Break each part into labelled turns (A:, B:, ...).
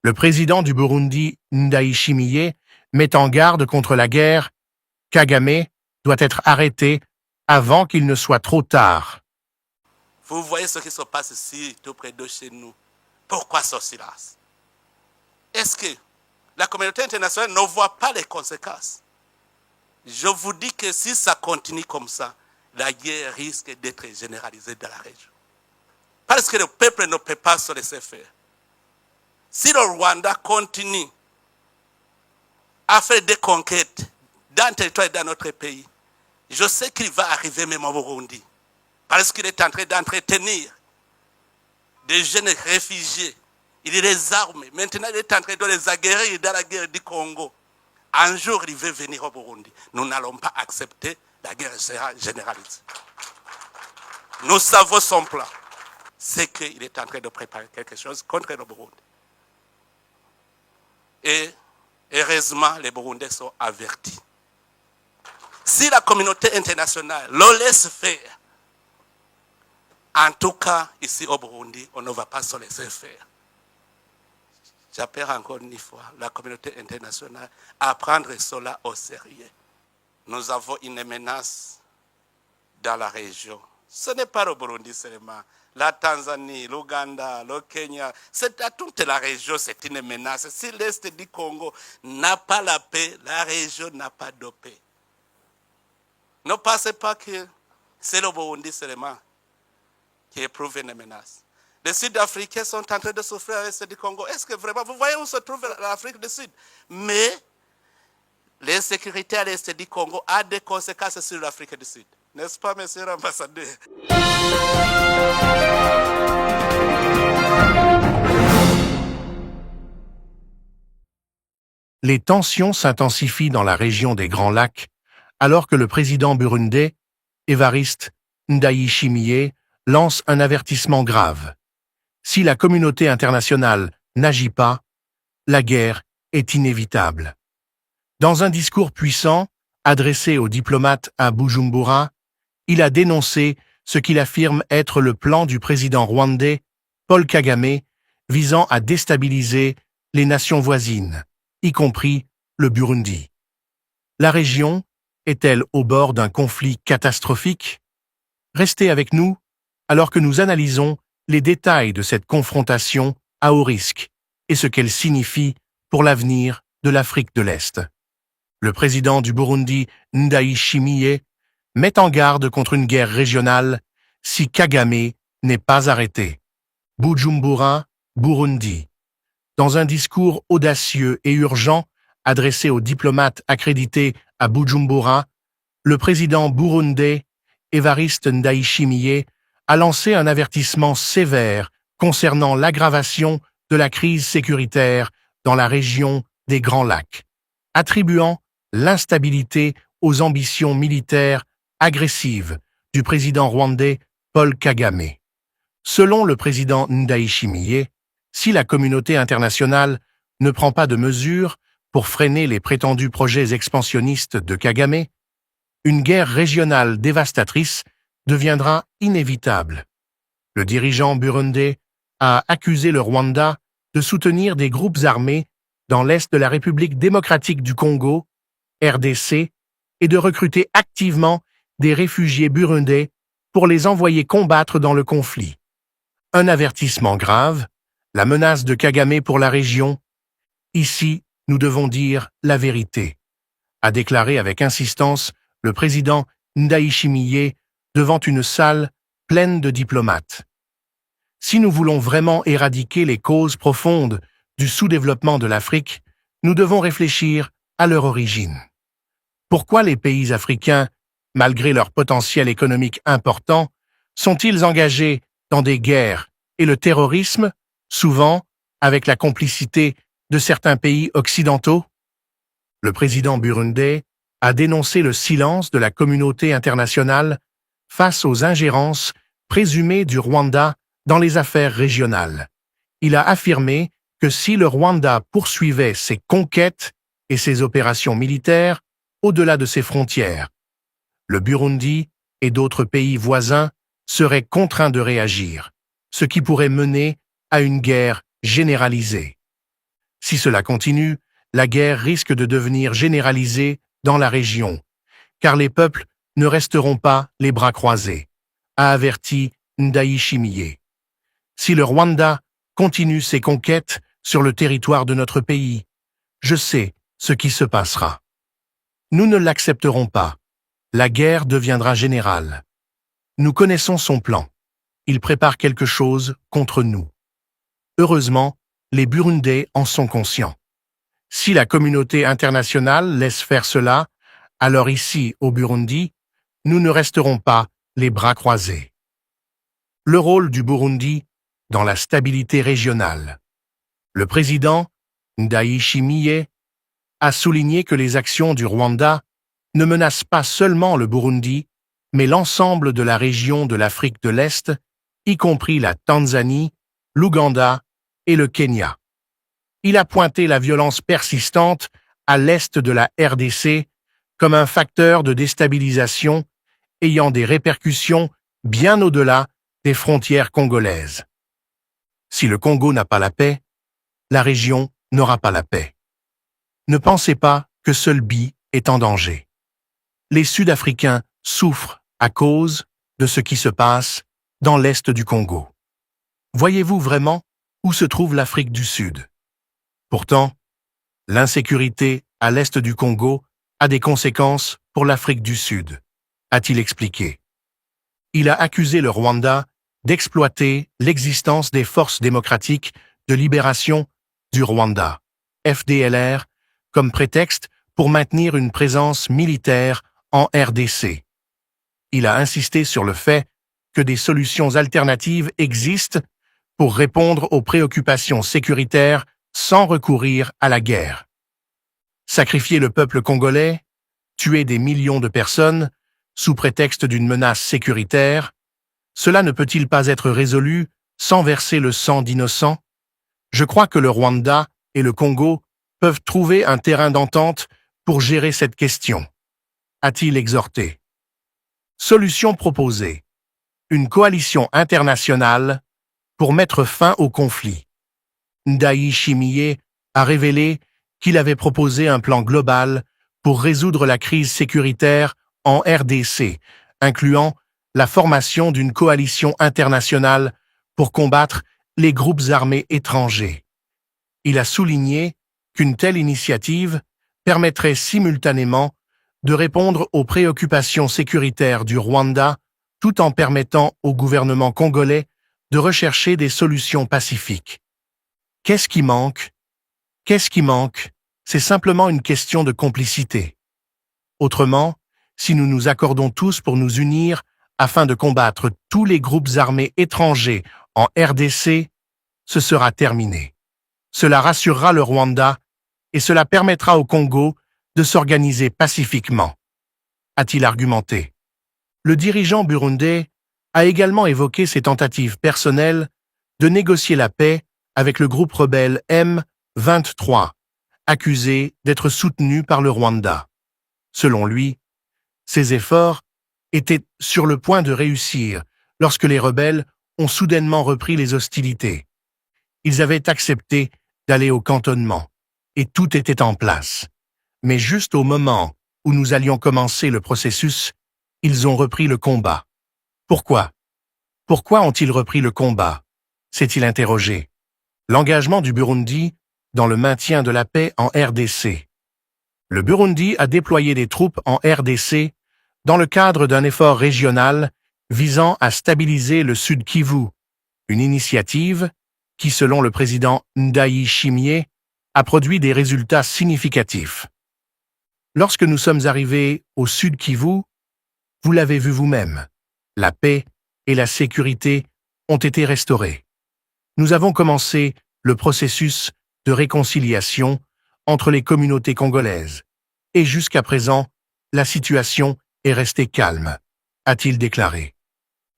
A: Le président du Burundi, Ndayishimiye, met en garde contre la guerre. Kagame doit être arrêté avant qu'il ne soit trop tard.
B: Vous voyez ce qui se passe ici, tout près de chez nous. Pourquoi ce silence? Est-ce que la communauté internationale ne voit pas les conséquences? Je vous dis que si ça continue comme ça, la guerre risque d'être généralisée dans la région. Parce que le peuple ne peut pas se laisser faire. Si le Rwanda continue à faire des conquêtes dans le territoire et dans notre pays, je sais qu'il va arriver même au Burundi. Parce qu'il est en train d'entretenir des jeunes réfugiés. Il les arme. Maintenant, il est en train de les aguerrir dans la guerre du Congo. Un jour, il veut venir au Burundi. Nous n'allons pas accepter la guerre généralisée. Nous savons son plan. C'est qu'il est en train de préparer quelque chose contre le Burundi. Et heureusement, les Burundais sont avertis. Si la communauté internationale le laisse faire, en tout cas, ici au Burundi, on ne va pas se laisser faire. J'appelle encore une fois la communauté internationale à prendre cela au sérieux. Nous avons une menace dans la région. Ce n'est pas le Burundi seulement. La Tanzanie, l'Ouganda, le Kenya, c'est à toute la région, c'est une menace. Si l'Est du Congo n'a pas la paix, la région n'a pas de paix. Ne pensez pas que c'est le Burundi seulement qui éprouve une menace. Les Sud-Africains sont en train de souffrir à l'Est du Congo. Est-ce que vraiment, vous voyez où se trouve l'Afrique du Sud? Mais l'insécurité à l'Est du Congo a des conséquences sur l'Afrique du Sud. N'est-ce pas, monsieur l'ambassadeur?
A: Les tensions s'intensifient dans la région des Grands Lacs alors que le président burundais, Evariste Ndayishimiye, lance un avertissement grave. Si la communauté internationale n'agit pas, la guerre est inévitable. Dans un discours puissant, adressé aux diplomates à Bujumbura, il a dénoncé ce qu'il affirme être le plan du président rwandais, Paul Kagame, visant à déstabiliser les nations voisines, y compris le Burundi. La région est-elle au bord d'un conflit catastrophique? Restez avec nous alors que nous analysons les détails de cette confrontation à haut risque et ce qu'elle signifie pour l'avenir de l'Afrique de l'Est. Le président du Burundi, Ndayishimiye, met en garde contre une guerre régionale si Kagame n'est pas arrêté. Bujumbura, Burundi. Dans un discours audacieux et urgent adressé aux diplomates accrédités à Bujumbura, le président burundais, Evariste Ndayishimiye, a lancé un avertissement sévère concernant l'aggravation de la crise sécuritaire dans la région des Grands Lacs, attribuant l'instabilité aux ambitions militaires agressives du président rwandais Paul Kagame. Selon le président Ndayishimiye, si la communauté internationale ne prend pas de mesures pour freiner les prétendus projets expansionnistes de Kagame, une guerre régionale dévastatrice deviendra inévitable. Le dirigeant burundais a accusé le Rwanda de soutenir des groupes armés dans l'est de la République démocratique du Congo, RDC, et de recruter activement des réfugiés burundais pour les envoyer combattre dans le conflit. Un avertissement grave, la menace de Kagame pour la région. Ici, nous devons dire la vérité, a déclaré avec insistance le président Ndayishimiye devant une salle pleine de diplomates. Si nous voulons vraiment éradiquer les causes profondes du sous-développement de l'Afrique, nous devons réfléchir à leur origine. Pourquoi les pays africains, malgré leur potentiel économique important, sont-ils engagés dans des guerres et le terrorisme, souvent avec la complicité de certains pays occidentaux? Le président burundais a dénoncé le silence de la communauté internationale face aux ingérences présumées du Rwanda dans les affaires régionales. Il a affirmé que si le Rwanda poursuivait ses conquêtes et ses opérations militaires au-delà de ses frontières, le Burundi et d'autres pays voisins seraient contraints de réagir, ce qui pourrait mener à une guerre généralisée. Si cela continue, la guerre risque de devenir généralisée dans la région, car les peuples ne resteront pas les bras croisés, a averti Ndayishimiye. Si le Rwanda continue ses conquêtes sur le territoire de notre pays, je sais ce qui se passera. Nous ne l'accepterons pas. La guerre deviendra générale. Nous connaissons son plan. Il prépare quelque chose contre nous. Heureusement, les Burundais en sont conscients. Si la communauté internationale laisse faire cela, alors ici, au Burundi, nous ne resterons pas les bras croisés. Le rôle du Burundi dans la stabilité régionale. Le président, Ndayishimiye, a souligné que les actions du Rwanda ne menacent pas seulement le Burundi, mais l'ensemble de la région de l'Afrique de l'Est, y compris la Tanzanie, l'Ouganda et le Kenya. Il a pointé la violence persistante à l'est de la RDC comme un facteur de déstabilisation ayant des répercussions bien au-delà des frontières congolaises. Si le Congo n'a pas la paix, la région n'aura pas la paix. Ne pensez pas que seul Bi est en danger. Les Sud-Africains souffrent à cause de ce qui se passe dans l'est du Congo. Voyez-vous vraiment où se trouve l'Afrique du Sud? Pourtant, l'insécurité à l'est du Congo a des conséquences pour l'Afrique du Sud, a-t-il expliqué. Il a accusé le Rwanda d'exploiter l'existence des forces démocratiques de libération du Rwanda, FDLR, comme prétexte pour maintenir une présence militaire en RDC. Il a insisté sur le fait que des solutions alternatives existent pour répondre aux préoccupations sécuritaires sans recourir à la guerre. Sacrifier le peuple congolais, tuer des millions de personnes, sous prétexte d'une menace sécuritaire, cela ne peut-il pas être résolu sans verser le sang d'innocents? Je crois que le Rwanda et le Congo peuvent trouver un terrain d'entente pour gérer cette question, a-t-il exhorté. Solution proposée. Une coalition internationale pour mettre fin au conflit. Ndayishimiye a révélé qu'il avait proposé un plan global pour résoudre la crise sécuritaire en RDC, incluant la formation d'une coalition internationale pour combattre les groupes armés étrangers. Il a souligné qu'une telle initiative permettrait simultanément de répondre aux préoccupations sécuritaires du Rwanda tout en permettant au gouvernement congolais de rechercher des solutions pacifiques. Qu'est-ce qui manque? Qu'est-ce qui manque? C'est simplement une question de complicité. Autrement, si nous nous accordons tous pour nous unir afin de combattre tous les groupes armés étrangers en RDC, ce sera terminé. Cela rassurera le Rwanda et cela permettra au Congo de s'organiser pacifiquement, a-t-il argumenté. Le dirigeant burundais a également évoqué ses tentatives personnelles de négocier la paix avec le groupe rebelle M23, accusé d'être soutenu par le Rwanda. Selon lui, ces efforts étaient sur le point de réussir lorsque les rebelles ont soudainement repris les hostilités. Ils avaient accepté d'aller au cantonnement, et tout était en place. Mais juste au moment où nous allions commencer le processus, ils ont repris le combat. Pourquoi? Pourquoi ont-ils repris le combat? S'est-il interrogé. L'engagement du Burundi dans le maintien de la paix en RDC. Le Burundi a déployé des troupes en RDC dans le cadre d'un effort régional visant à stabiliser le Sud Kivu, une initiative qui, selon le président Ndayishimiye, a produit des résultats significatifs. Lorsque nous sommes arrivés au Sud Kivu, vous l'avez vu vous-même, la paix et la sécurité ont été restaurées. Nous avons commencé le processus de réconciliation entre les communautés congolaises, et jusqu'à présent, la situation est restée calme, a-t-il déclaré.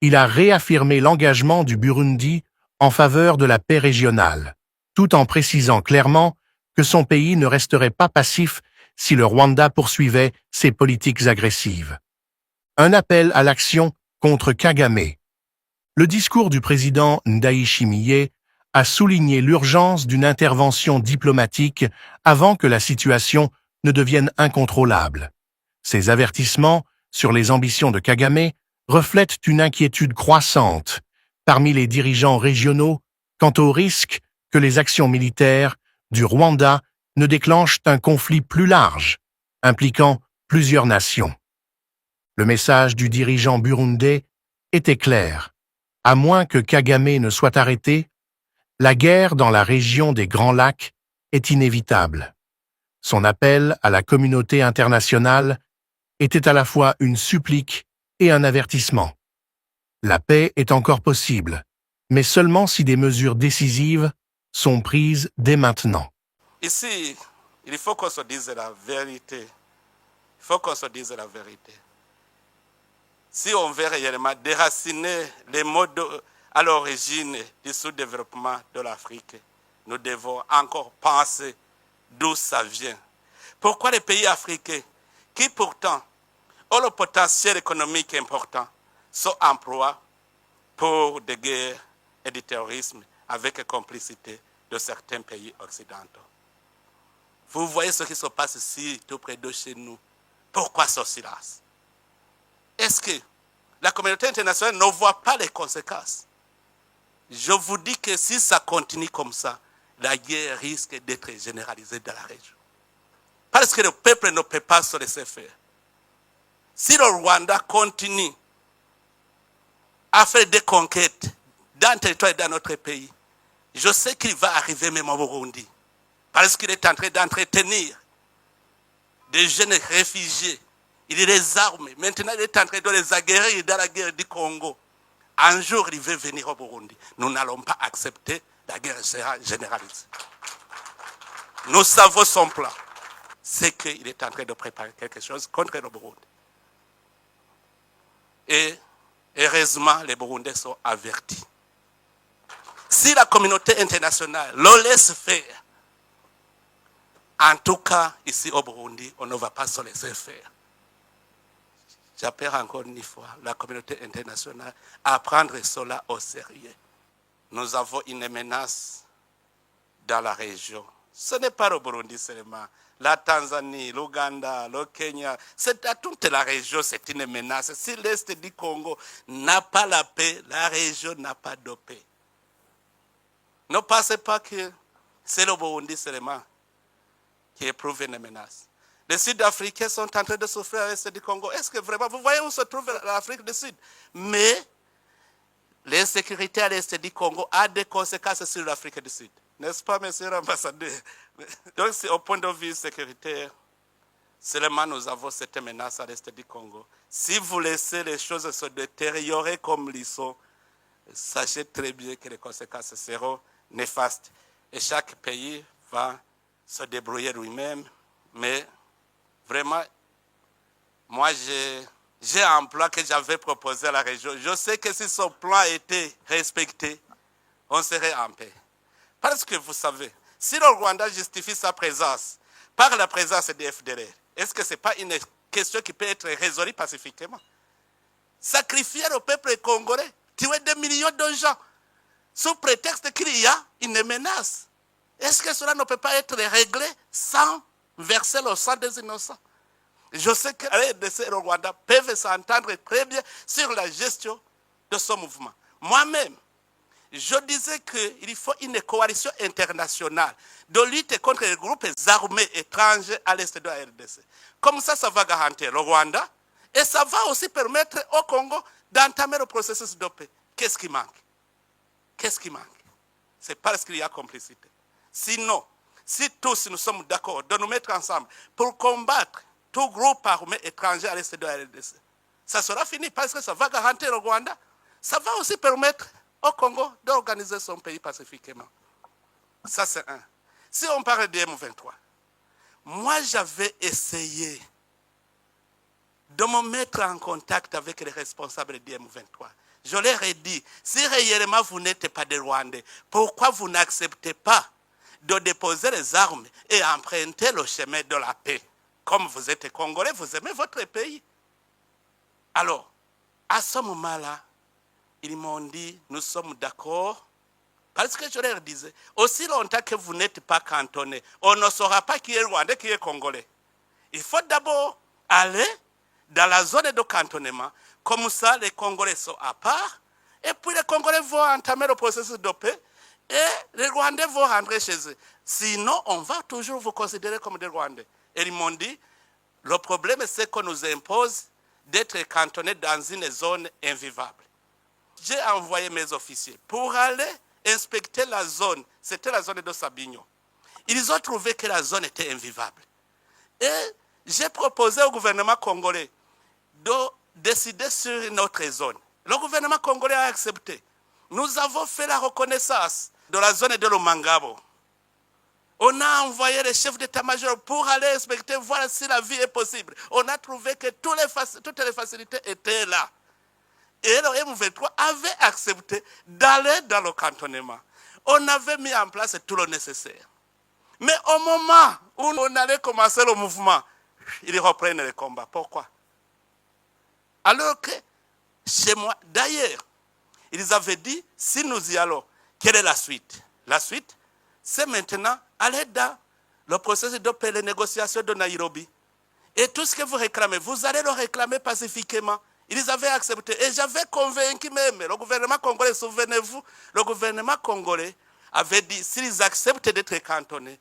A: Il a réaffirmé l'engagement du Burundi en faveur de la paix régionale, tout en précisant clairement que son pays ne resterait pas passif si le Rwanda poursuivait ses politiques agressives. Un appel à l'action contre Kagame. Le discours du président Ndayishimiye a souligné l'urgence d'une intervention diplomatique avant que la situation ne devienne incontrôlable. Ces avertissements sur les ambitions de Kagame reflètent une inquiétude croissante parmi les dirigeants régionaux quant au risque que les actions militaires du Rwanda ne déclenchent un conflit plus large, impliquant plusieurs nations. Le message du dirigeant burundais était clair. À moins que Kagame ne soit arrêté, la guerre dans la région des Grands Lacs est inévitable. Son appel à la communauté internationale était à la fois une supplique et un avertissement. La paix est encore possible, mais seulement si des mesures décisives sont prises dès maintenant.
B: Ici, il faut qu'on se dise la vérité. Il faut qu'on se dise la vérité. Si on veut réellement déraciner les modes à l'origine du sous-développement de l'Afrique, nous devons encore penser d'où ça vient. Pourquoi les pays africains, qui pourtant ont le potentiel économique important, sont emplois pour des guerres et du terrorisme avec la complicité de certains pays occidentaux? Vous voyez ce qui se passe ici, tout près de chez nous. Pourquoi ce silence? Est-ce que la communauté internationale ne voit pas les conséquences? Je vous dis que si ça continue comme ça, la guerre risque d'être généralisée dans la région. Parce que le peuple ne peut pas se laisser faire. Si le Rwanda continue à faire des conquêtes dans le territoire et dans notre pays, je sais qu'il va arriver même au Burundi. Parce qu'il est en train d'entretenir des jeunes réfugiés. Il les arme. Maintenant, il est en train de les aguerrir dans la guerre du Congo. Un jour, il veut venir au Burundi. Nous n'allons pas accepter la guerre généralisée. Nous savons son plan. C'est qu'il est en train de préparer quelque chose contre le Burundi. Et heureusement, les Burundais sont avertis. Si la communauté internationale le laisse faire, en tout cas, ici au Burundi, on ne va pas se laisser faire. J'appelle encore une fois la communauté internationale à prendre cela au sérieux. Nous avons une menace dans la région. Ce n'est pas le Burundi seulement. La Tanzanie, l'Ouganda, le Kenya, c'est à toute la région, c'est une menace. Si l'Est du Congo n'a pas la paix, la région n'a pas de paix. Ne pensez pas que c'est le Burundi seulement qui éprouve une menace. Les Sud-Africains sont en train de souffrir à l'Est du Congo. Est-ce que vraiment, vous voyez où se trouve l'Afrique du Sud? Mais l'insécurité à l'Est du Congo a des conséquences sur l'Afrique du Sud. N'est-ce pas, monsieur l'ambassadeur? Donc, au point de vue sécuritaire, seulement nous avons cette menace à l'Est du Congo. Si vous laissez les choses se détériorer comme ils sont, sachez très bien que les conséquences seront néfastes. Et chaque pays va se débrouiller lui-même. Mais vraiment, moi, j'ai un plan que j'avais proposé à la région. Je sais que si ce plan était respecté, on serait en paix. Parce que vous savez, si le Rwanda justifie sa présence par la présence des FDLR, est-ce que ce n'est pas une question qui peut être résolue pacifiquement? Sacrifier le peuple congolais, tuer des millions de gens, sous prétexte qu'il y a une menace. Est-ce que cela ne peut pas être réglé sans verser le sang des innocents? Je sais que la RDC et le Rwanda peuvent s'entendre très bien sur la gestion de ce mouvement. Moi-même, je disais qu'il faut une coalition internationale de lutte contre les groupes armés étrangers à l'est de la RDC. Comme ça va garantir le Rwanda et ça va aussi permettre au Congo d'entamer le processus de paix. Qu'est-ce qui manque? Qu'est-ce qui manque? C'est parce qu'il y a complicité. Sinon, si tous nous sommes d'accord de nous mettre ensemble pour combattre tout groupe armé étranger à l'est de la RDC, ça sera fini parce que ça va garantir le Rwanda. Ça va aussi permettre au Congo d'organiser son pays pacifiquement. Ça, c'est un. Si on parle de M23, moi, j'avais essayé de me mettre en contact avec les responsables du M23. Je leur ai dit, si réellement vous n'êtes pas des Rwandais, pourquoi vous n'acceptez pas de déposer les armes et emprunter le chemin de la paix? Comme vous êtes Congolais, vous aimez votre pays. Alors, à ce moment-là, ils m'ont dit, nous sommes d'accord Parce que je leur disais, aussi longtemps que vous n'êtes pas cantonné, on ne saura pas qui est Rwandais, qui est Congolais. Il faut d'abord aller dans la zone de cantonnement. Comme ça, les Congolais sont à part. Et puis les Congolais vont entamer le processus de paix. Et les Rwandais vont rentrer chez eux. Sinon, on va toujours vous considérer comme des Rwandais. Et ils m'ont dit, le problème, c'est qu'on nous impose d'être cantonnés dans une zone invivable. J'ai envoyé mes officiers pour aller inspecter la zone. C'était la zone de Sabignon. Ils ont trouvé que la zone était invivable. Et j'ai proposé au gouvernement congolais de décider sur une autre zone. Le gouvernement congolais a accepté. Nous avons fait la reconnaissance de la zone de Lomangabo. On a envoyé les chefs d'état-major pour aller inspecter, voir si la vie est possible. On a trouvé que toutes les facilités étaient là. Et le M23 avait accepté d'aller dans le cantonnement. On avait mis en place tout le nécessaire. Mais au moment où on allait commencer le mouvement, ils reprennent le combat. Pourquoi? Alors que chez moi, d'ailleurs, ils avaient dit, si nous y allons, quelle est la suite? La suite, c'est maintenant aller dans le processus de paix, les négociations de Nairobi. Et tout ce que vous réclamez, vous allez le réclamer pacifiquement. Ils avaient accepté. Et j'avais convaincu même le gouvernement congolais, souvenez-vous, le gouvernement congolais avait dit, s'ils acceptent d'être cantonnés,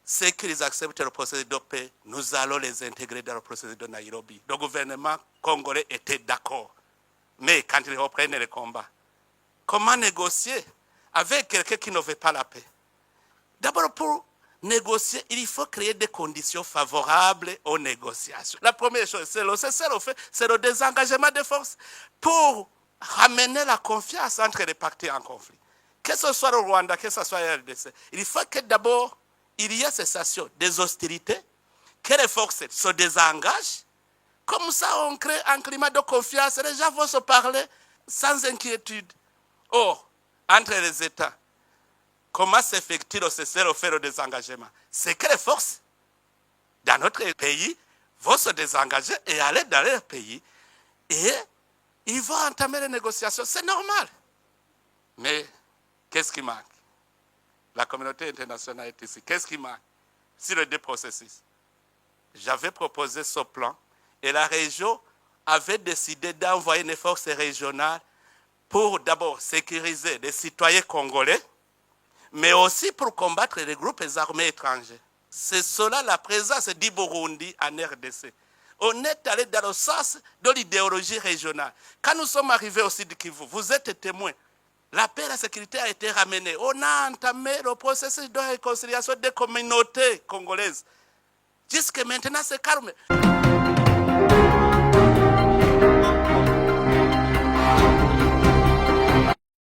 B: c'est qu'ils acceptent le processus de paix, nous allons les intégrer dans le processus de Nairobi. Le gouvernement congolais était d'accord. Mais quand ils reprennent le combat, comment négocier avec quelqu'un qui ne veut pas la paix? D'abord, pour négocier, il faut créer des conditions favorables aux négociations. La première chose, c'est le désengagement des forces pour ramener la confiance entre les partis en conflit. Que ce soit le Rwanda, que ce soit le RDC, il faut que d'abord, il y ait cessation des hostilités, que les forces se désengagent. Comme ça, on crée un climat de confiance. Les gens vont se parler sans inquiétude. Or, entre les États, comment s'effectue le cessez-le-feu, le désengagement? C'est que les forces dans notre pays vont se désengager et aller dans leur pays. Et ils vont entamer les négociations. C'est normal. Mais qu'est-ce qui manque? La communauté internationale est ici. Qu'est-ce qui manque sur les deux processus? J'avais proposé ce plan et la région avait décidé d'envoyer une force régionale pour d'abord sécuriser les citoyens congolais, mais aussi pour combattre les groupes armés étrangers. C'est cela la présence du Burundi en RDC. On est allé dans le sens de l'idéologie régionale. Quand nous sommes arrivés au Sud Kivu, vous êtes témoins. La paix et la sécurité a été ramenée. On a entamé le processus de réconciliation des communautés congolaises. Jusque maintenant, c'est calme.